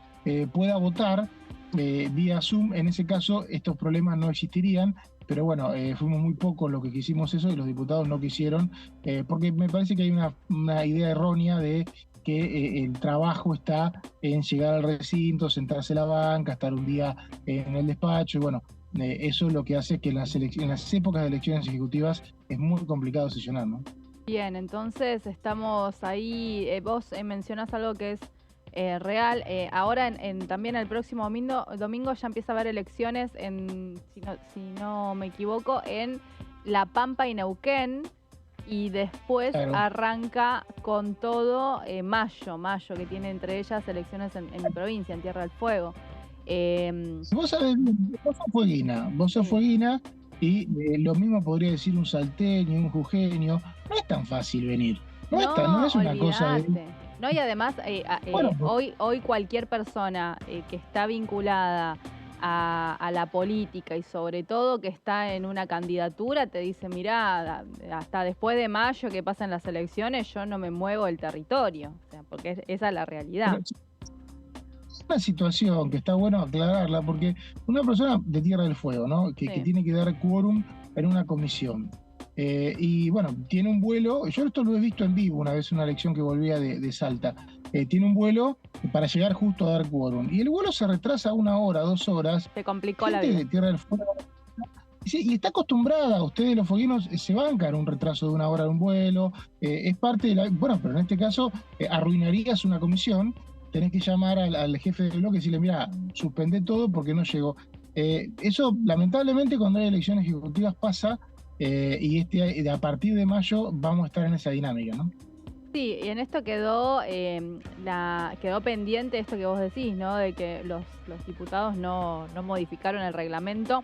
pueda votar vía Zoom. En ese caso, estos problemas no existirían. pero bueno, fuimos muy pocos los que quisimos eso y los diputados no quisieron, porque me parece que hay una idea errónea de que el trabajo está en llegar al recinto, sentarse en la banca, estar un día en el despacho, y bueno, eso es lo que hace que en las épocas de elecciones ejecutivas es muy complicado sesionar, ¿no? Bien, entonces estamos ahí, vos mencionás algo que es real. Ahora también el próximo domingo ya empieza a haber elecciones, si no me equivoco, en La Pampa y Neuquén, y después arranca con todo mayo, que tiene entre ellas elecciones en mi provincia, en Tierra del Fuego. Vos sos fueguina y lo mismo podría decir un salteño, un jujeño. No es tan fácil venir. No es una cosa de... No, y además, hoy cualquier persona que está vinculada a la política y sobre todo que está en una candidatura te dice, mirá, hasta después de mayo que pasan las elecciones yo no me muevo del territorio, o sea, porque esa es la realidad. Es una situación que está bueno aclararla, porque una persona de Tierra del Fuego, ¿no? que tiene que dar quórum en una comisión. Y bueno, tiene un vuelo, yo esto lo he visto en vivo una vez, una elección que volvía de Salta, tiene un vuelo para llegar justo a dar quórum, y el vuelo se retrasa 1 hora, 2 horas. Se complicó la vida. De Tierra del Fuego, y está acostumbrada, ustedes los fueguinos se bancan un retraso de 1 hora de un vuelo, es parte de la... Bueno, pero en este caso arruinarías una comisión, tenés que llamar al jefe del bloque y decirle, mira, suspende todo porque no llegó. Eso, lamentablemente, cuando hay elecciones ejecutivas pasa, y a partir de mayo vamos a estar en esa dinámica, ¿no? Sí, y en esto quedó pendiente esto que vos decís, ¿no? De que los diputados no modificaron el reglamento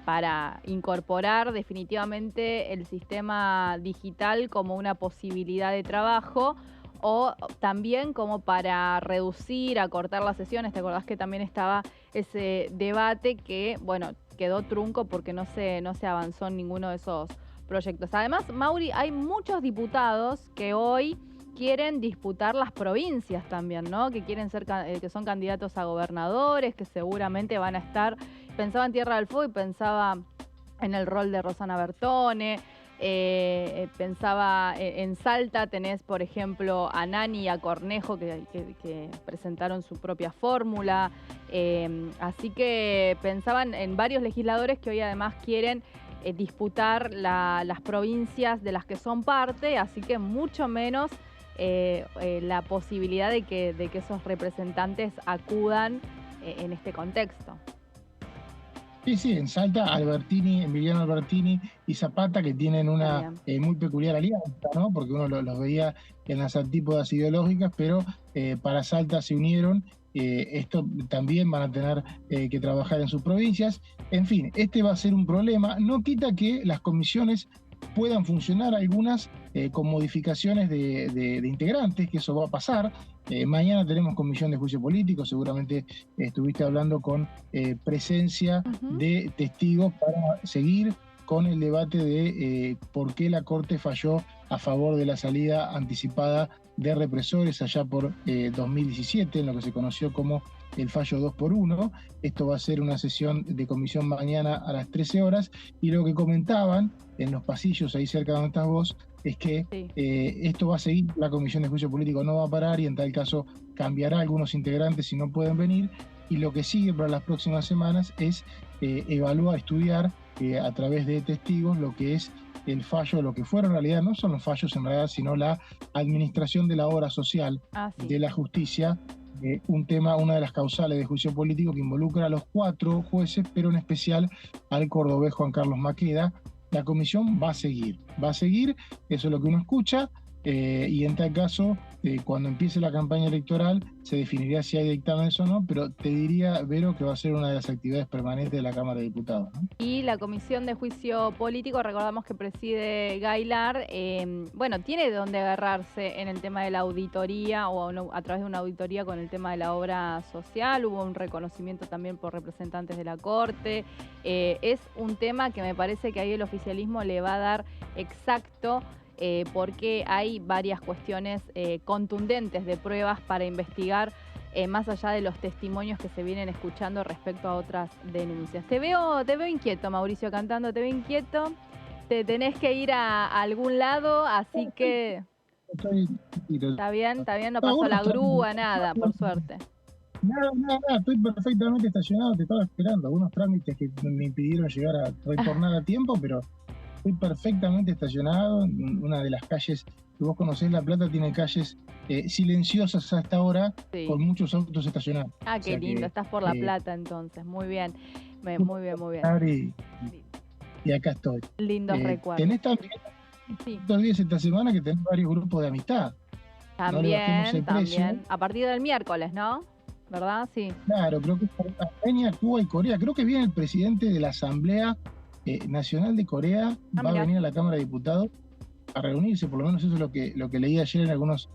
para incorporar definitivamente el sistema digital como una posibilidad de trabajo, o también como para reducir, acortar las sesiones. ¿Te acordás que también estaba ese debate que, bueno, quedó trunco porque no se avanzó en ninguno de esos proyectos? Además, Mauri, hay muchos diputados que hoy quieren disputar las provincias también, ¿no? Que quieren que son candidatos a gobernadores, que seguramente van a estar... Pensaba en Tierra del Fuego y pensaba en el rol de Rosana Bertone. Pensaba en Salta, tenés por ejemplo a Nani y a Cornejo que presentaron su propia fórmula, así que pensaban en varios legisladores que hoy además quieren disputar las provincias de las que son parte, así que mucho menos la posibilidad de que esos representantes acudan en este contexto. Sí, en Salta, Emiliano Albertini y Zapata, que tienen una muy peculiar alianza, ¿no? Porque uno los veía en las antípodas ideológicas, pero para Salta se unieron. Esto también van a tener que trabajar en sus provincias. En fin, este va a ser un problema. No quita que las comisiones puedan funcionar, algunas con modificaciones de integrantes, que eso va a pasar. Mañana tenemos comisión de juicio político, seguramente estuviste hablando con presencia de testigos para seguir con el debate de por qué la Corte falló a favor de la salida anticipada de represores allá por 2017, en lo que se conoció como el fallo 2x1. Esto va a ser una sesión de comisión mañana a las 13 horas, y lo que comentaban en los pasillos ahí cerca de donde estás vos es que esto va a seguir, la comisión de juicio político no va a parar, y en tal caso cambiará algunos integrantes si no pueden venir, y lo que sigue para las próximas semanas es evaluar, estudiar a través de testigos lo que es el fallo, lo que fuera en realidad, no son los fallos en realidad, sino la administración de la obra social de la justicia, una de las causales de juicio político que involucra a los 4 jueces, pero en especial al cordobés Juan Carlos Maqueda. La comisión va a seguir, eso es lo que uno escucha, y en tal caso, cuando empiece la campaña electoral, se definirá si hay dictámenes o no, pero te diría, Vero, que va a ser una de las actividades permanentes de la Cámara de Diputados, ¿no? Y la Comisión de Juicio Político, recordamos que preside Gaylar, bueno, tiene de dónde agarrarse en el tema de la auditoría, o a través de una auditoría con el tema de la obra social. Hubo un reconocimiento también por representantes de la Corte. Es un tema que me parece que ahí el oficialismo le va a dar exacto, porque hay varias cuestiones contundentes de pruebas para investigar más allá de los testimonios que se vienen escuchando respecto a otras denuncias. Te veo inquieto, Mauricio, cantando, te veo inquieto. Te tenés que ir a algún lado, así que... Está bien, no pasó la grúa, nada, por suerte. Nada, estoy perfectamente estacionado, te estaba esperando. Algunos trámites que me impidieron llegar a retornar a tiempo, pero estoy perfectamente estacionado. Una de las calles que vos conocés, La Plata, tiene calles silenciosas a esta hora, sí, con muchos autos estacionados. Ah, qué lindo, estás por La Plata entonces, muy bien. Muy bien. Y acá estoy. Lindos recuerdos. Tenés también estos días esta semana que tenés varios grupos de amistad. También. A partir del miércoles, ¿no? ¿Verdad? Sí. Claro, creo que es Armenia, Cuba y Corea. Creo que viene el presidente de la Asamblea Nacional de Corea, va a venir a la Cámara de Diputados a reunirse, por lo menos eso es lo que leí ayer en algunas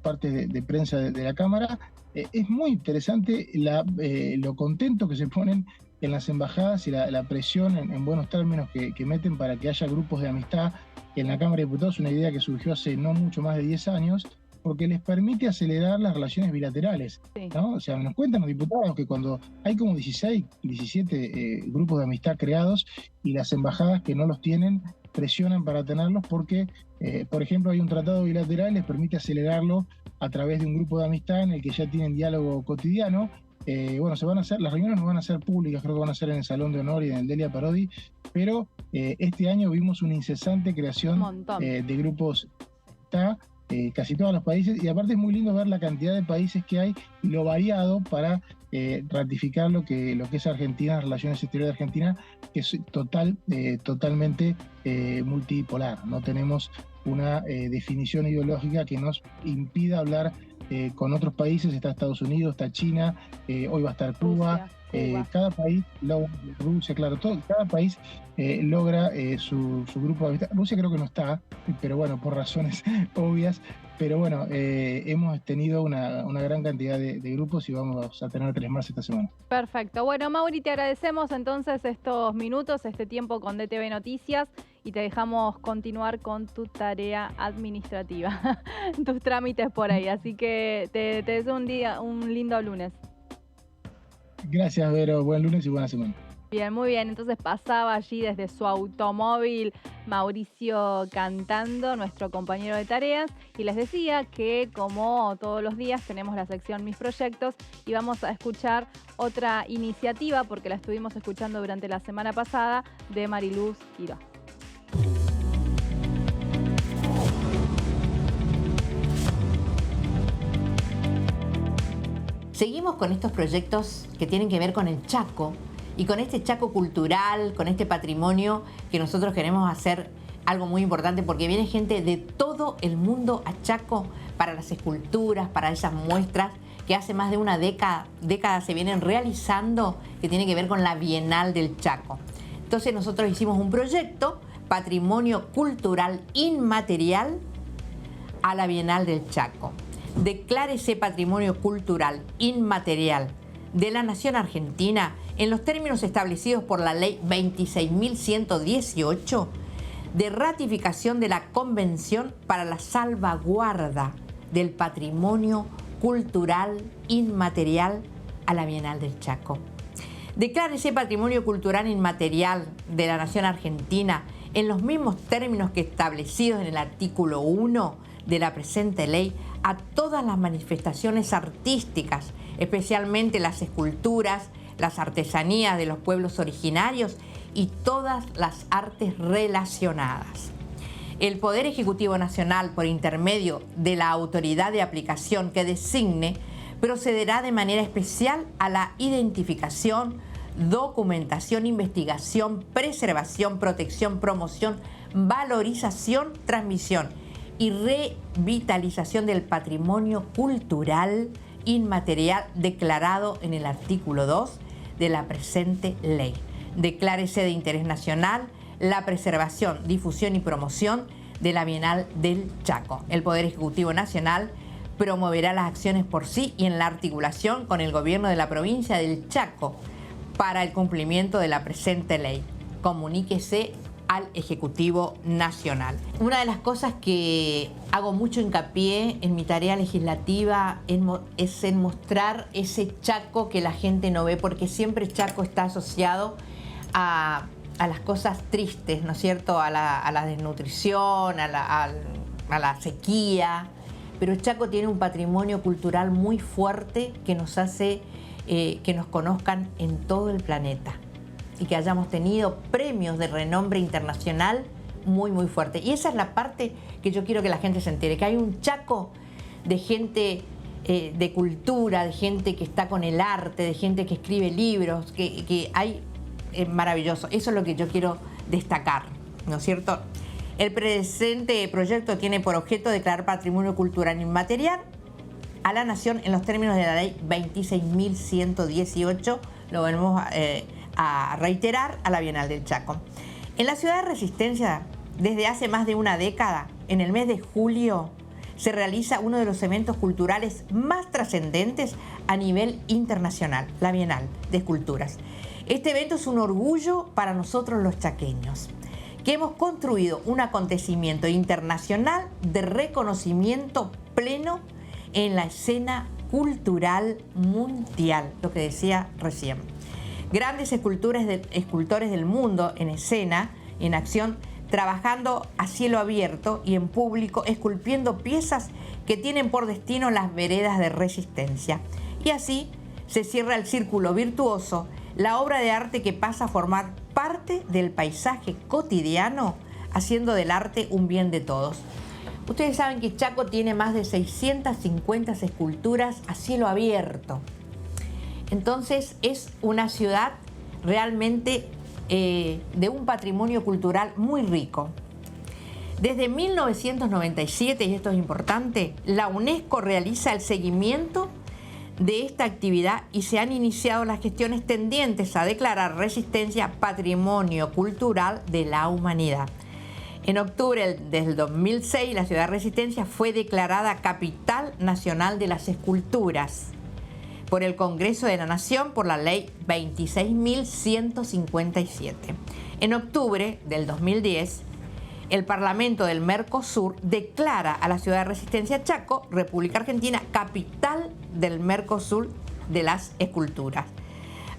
partes de prensa de la Cámara. Es muy interesante lo contento que se ponen en las embajadas y la presión en buenos términos que meten para que haya grupos de amistad en la Cámara de Diputados, una idea que surgió hace no mucho más de 10 años, porque les permite acelerar las relaciones bilaterales, ¿no? O sea, nos cuentan los diputados que cuando hay como 16, 17 grupos de amistad creados y las embajadas que no los tienen presionan para tenerlos porque, por ejemplo, hay un tratado bilateral, les permite acelerarlo a través de un grupo de amistad en el que ya tienen diálogo cotidiano. Bueno, las reuniones no van a ser públicas, creo que van a ser en el Salón de Honor y en el Delia Parodi, pero este año vimos una incesante creación de grupos casi todos los países, y aparte es muy lindo ver la cantidad de países que hay y lo variado para ratificar lo que es Argentina, las relaciones exteriores de Argentina, que es totalmente multipolar. No tenemos una definición ideológica que nos impida hablar con otros países. Está Estados Unidos, está China, hoy va a estar Cuba. Cada país, Rusia, claro, cada país logra su grupo de amistad. Rusia creo que no está, pero bueno, por razones obvias. Pero bueno, hemos tenido una gran cantidad de grupos y vamos a tener 3 más esta semana. Perfecto. Bueno, Mauri, te agradecemos entonces estos minutos, este tiempo con DTV Noticias, y te dejamos continuar con tu tarea administrativa, tus trámites por ahí. Así que te deseo un lindo lunes. Gracias, Vero. Buen lunes y buena semana. Bien, muy bien. Entonces pasaba allí desde su automóvil Mauricio Cantando, nuestro compañero de tareas, y les decía que como todos los días tenemos la sección Mis Proyectos y vamos a escuchar otra iniciativa, porque la estuvimos escuchando durante la semana pasada, de Mariluz Quiroz. Seguimos con estos proyectos que tienen que ver con el Chaco y con este Chaco cultural, con este patrimonio que nosotros queremos hacer algo muy importante, porque viene gente de todo el mundo a Chaco para las esculturas, para esas muestras que hace más de una década se vienen realizando, que tiene que ver con la Bienal del Chaco. Entonces nosotros hicimos un proyecto, Patrimonio Cultural Inmaterial a la Bienal del Chaco. Declárese Patrimonio Cultural Inmaterial de la Nación Argentina en los términos establecidos por la Ley 26.118 de ratificación de la Convención para la Salvaguarda del Patrimonio Cultural Inmaterial a la Bienal del Chaco. Declárese Patrimonio Cultural Inmaterial de la Nación Argentina en los mismos términos que establecidos en el artículo 1 de la presente ley a todas las manifestaciones artísticas, especialmente las esculturas, las artesanías de los pueblos originarios y todas las artes relacionadas. El Poder Ejecutivo Nacional, por intermedio de la autoridad de aplicación que designe, procederá de manera especial a la identificación, documentación, investigación, preservación, protección, promoción, valorización, transmisión y revitalización del patrimonio cultural inmaterial declarado en el artículo 2 de la presente ley. Declárese de interés nacional la preservación, difusión y promoción de la Bienal del Chaco. El Poder Ejecutivo Nacional promoverá las acciones por sí y en la articulación con el gobierno de la provincia del Chaco para el cumplimiento de la presente ley. Comuníquese al Ejecutivo Nacional. Una de las cosas que hago mucho hincapié en mi tarea legislativa es en mostrar ese Chaco que la gente no ve, porque siempre Chaco está asociado a las cosas tristes, ¿no es cierto? A la desnutrición, a la sequía. Pero Chaco tiene un patrimonio cultural muy fuerte que nos hace que nos conozcan en todo el planeta y que hayamos tenido premios de renombre internacional muy, muy fuerte. Y esa es la parte que yo quiero que la gente se entere, que hay un Chaco de gente de cultura, de gente que está con el arte, de gente que escribe libros, que hay maravilloso. Eso es lo que yo quiero destacar, ¿no es cierto? El presente proyecto tiene por objeto declarar patrimonio cultural inmaterial a la Nación en los términos de la ley 26.118, lo volvemos a reiterar, a la Bienal del Chaco. En la ciudad de Resistencia, desde hace más de una década, en el mes de julio, se realiza uno de los eventos culturales más trascendentes a nivel internacional, la Bienal de Esculturas. Este evento es un orgullo para nosotros los chaqueños, que hemos construido un acontecimiento internacional de reconocimiento pleno en la escena cultural mundial, lo que decía recién. Grandes escultores del mundo en escena, en acción, trabajando a cielo abierto y en público, esculpiendo piezas que tienen por destino las veredas de Resistencia. Y así se cierra el círculo virtuoso, la obra de arte que pasa a formar parte del paisaje cotidiano, haciendo del arte un bien de todos. Ustedes saben que Chaco tiene más de 650 esculturas a cielo abierto. Entonces es una ciudad realmente de un patrimonio cultural muy rico. Desde 1997, y esto es importante, la UNESCO realiza el seguimiento de esta actividad y se han iniciado las gestiones tendientes a declarar Resistencia Patrimonio Cultural de la Humanidad. En octubre del 2006, la ciudad de Resistencia fue declarada Capital Nacional de las Esculturas por el Congreso de la Nación por la ley 26.157. En octubre del 2010, el Parlamento del Mercosur declara a la ciudad de Resistencia Chaco, República Argentina, capital del Mercosur de las esculturas.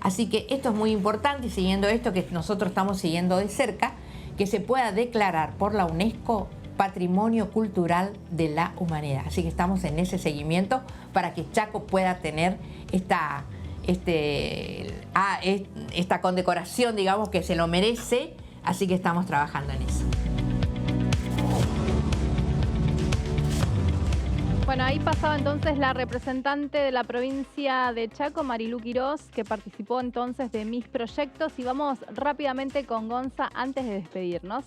Así que esto es muy importante, y siguiendo esto que nosotros estamos siguiendo de cerca, que se pueda declarar por la UNESCO Patrimonio Cultural de la Humanidad. Así que estamos en ese seguimiento para que Chaco pueda tener esta condecoración, digamos, que se lo merece. Así que estamos trabajando en eso. Bueno, ahí pasaba entonces la representante de la provincia de Chaco, Marilú Quirós, que participó entonces de mis proyectos. Y vamos rápidamente con Gonza antes de despedirnos.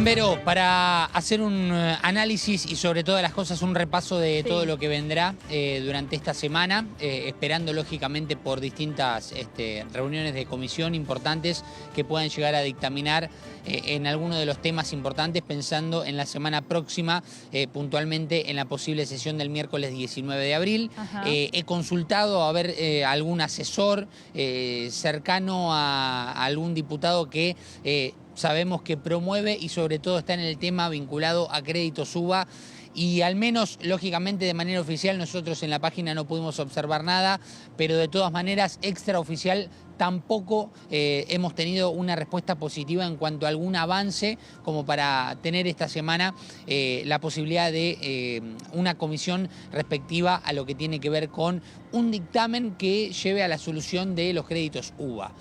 Vero, para hacer un análisis y sobre todas las cosas un repaso de todo lo que vendrá durante esta semana, esperando lógicamente por distintas reuniones de comisión importantes que puedan llegar a dictaminar en alguno de los temas importantes, pensando en la semana próxima, puntualmente en la posible sesión del miércoles 19 de abril. He consultado a ver algún asesor cercano a algún diputado que sabemos que promueve y sobre todo está en el tema vinculado a créditos UBA, y al menos, lógicamente, de manera oficial nosotros en la página no pudimos observar nada, pero de todas maneras extraoficial tampoco hemos tenido una respuesta positiva en cuanto a algún avance como para tener esta semana la posibilidad de una comisión respectiva a lo que tiene que ver con un dictamen que lleve a la solución de los créditos UBA.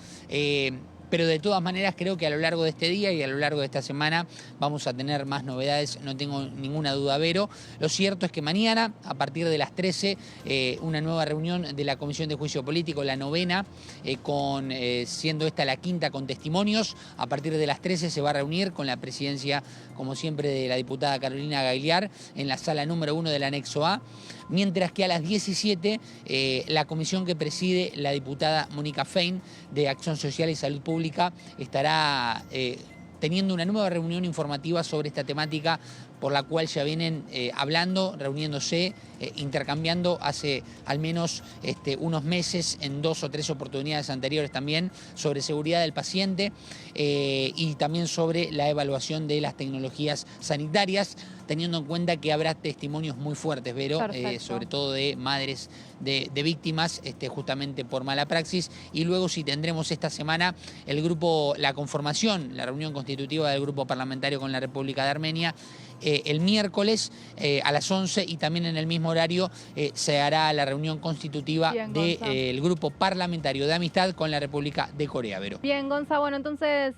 Pero de todas maneras creo que a lo largo de este día y a lo largo de esta semana vamos a tener más novedades, no tengo ninguna duda, Vero. Lo cierto es que mañana, a partir de las 13, una nueva reunión de la Comisión de Juicio Político, la 9ª, siendo esta la 5ª con testimonios. A partir de las 13 se va a reunir con la presidencia, como siempre, de la diputada Carolina Gagliar en la sala número 1 del anexo A. Mientras que a las 17, la comisión que preside la diputada Mónica Fein de Acción Social y Salud Pública estará teniendo una nueva reunión informativa sobre esta temática por la cual ya vienen hablando, reuniéndose, intercambiando hace al menos unos meses en 2 o 3 oportunidades anteriores también sobre seguridad del paciente y también sobre la evaluación de las tecnologías sanitarias, teniendo en cuenta que habrá testimonios muy fuertes, Vero, sobre todo de madres de víctimas justamente por mala praxis. Y luego sí tendremos esta semana la conformación, la reunión constitutiva del grupo parlamentario con la República de Armenia, el miércoles a las 11 y también en el mismo horario se hará la reunión constitutiva del grupo parlamentario de amistad con la República de Corea, Vero. Bien, Gonza, bueno, entonces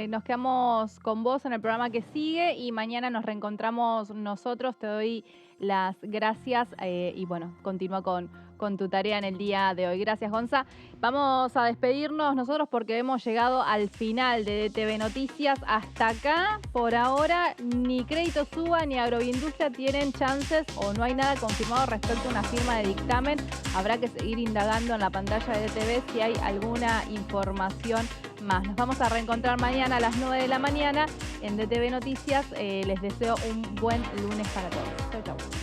nos quedamos con vos en el programa que sigue y mañana nos reencontramos nosotros. Te doy las gracias y bueno, continúa con tu tarea en el día de hoy. Gracias, Gonza. Vamos a despedirnos nosotros porque hemos llegado al final de DTV Noticias. Hasta acá, por ahora, ni Crédito Suba ni Agroindustria tienen chances o no hay nada confirmado respecto a una firma de dictamen. Habrá que seguir indagando en la pantalla de DTV si hay alguna información más. Nos vamos a reencontrar mañana a las 9 de la mañana en DTV Noticias. Les deseo un buen lunes para todos. Chau, chau.